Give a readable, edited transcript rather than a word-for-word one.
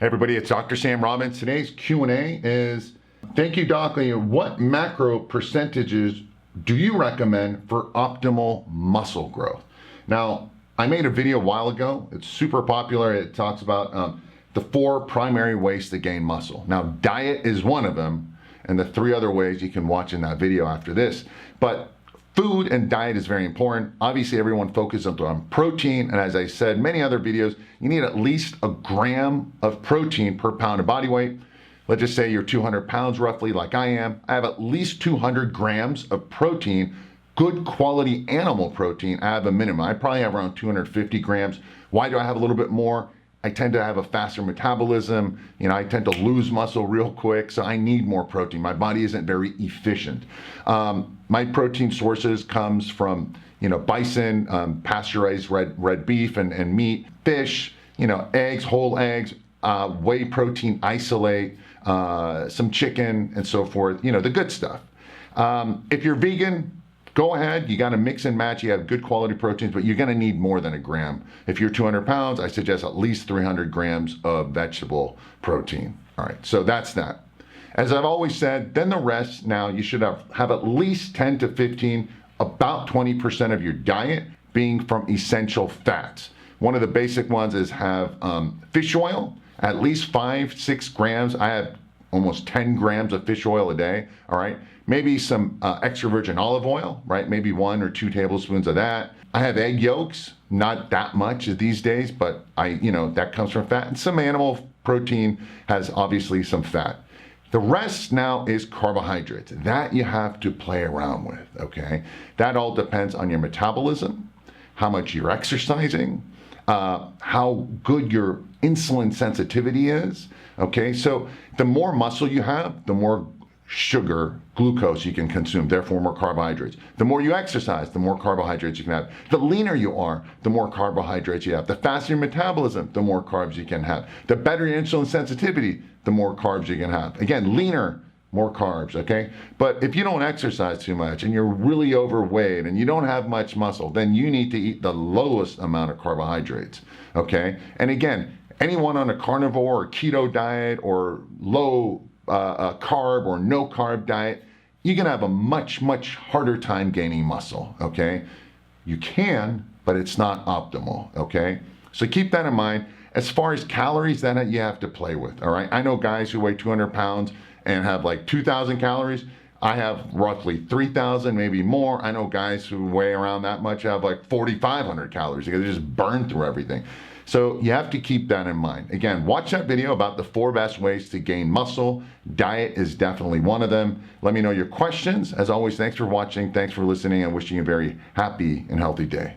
Hey everybody, it's Dr. Sam Robbins. Today's Q&A is, thank you, Doc. What macro percentages do you recommend for optimal muscle growth? Now, I made a video a while ago. It's super popular. It talks about the 4 primary ways to gain muscle. Now, diet is one of them, and the 3 other ways you can watch in that video after this. But food and diet is very important. Obviously, everyone focuses on protein, and as I said, many other videos, you need at least a gram of protein per pound of body weight. Let's just say you're 200 pounds roughly, like I am. I have at least 200 grams of protein, good quality animal protein. I have a minimum. I probably have around 250 grams. Why do I have a little bit more? I tend to have a faster metabolism. I tend to lose muscle real quick, so I need more protein. My body isn't very efficient. My protein sources comes from, bison, pasteurized red beef and meat, fish, eggs, whole eggs, whey protein isolate, some chicken and so forth, the good stuff. If you're vegan, go ahead, you got to mix and match. You have good quality proteins, but you're going to need more than a gram. If you're 200 pounds, I suggest at least 300 grams of vegetable protein. All right, so that's that. As I've always said, then the rest, now you should have at least 10 to 15, about 20% of your diet being from essential fats. One of the basic ones is have fish oil, at least 5-6 grams. I have almost 10 grams of fish oil a day, all right? Maybe some extra virgin olive oil, right? Maybe 1 or 2 tablespoons of that. I have egg yolks, not that much these days, but that comes from fat. And some animal protein has obviously some fat. The rest now is carbohydrates. That you have to play around with, okay? That all depends on your metabolism, how much you're exercising, how good your insulin sensitivity is, okay? So the more muscle you have, the more sugar, glucose you can consume, therefore more carbohydrates. The more you exercise, the more carbohydrates you can have. The leaner you are, the more carbohydrates you have. The faster your metabolism, the more carbs you can have. The better your insulin sensitivity, the more carbs you can have. Again, leaner, more carbs, okay? But if you don't exercise too much and you're really overweight and you don't have much muscle, then you need to eat the lowest amount of carbohydrates, okay? And again, anyone on a carnivore or keto diet or low carb or no carb diet, you're gonna have a much, much harder time gaining muscle, okay? You can, but it's not optimal, okay? So keep that in mind. As far as calories, that you have to play with, all right? I know guys who weigh 200 pounds and have like 2,000 calories. I have roughly 3,000, maybe more. I know guys who weigh around that much have like 4,500 calories because they just burn through everything. So you have to keep that in mind. Again, watch that video about the 4 best ways to gain muscle. Diet is definitely one of them. Let me know your questions. As always, thanks for watching. Thanks for listening. I'm wishing you a very happy and healthy day.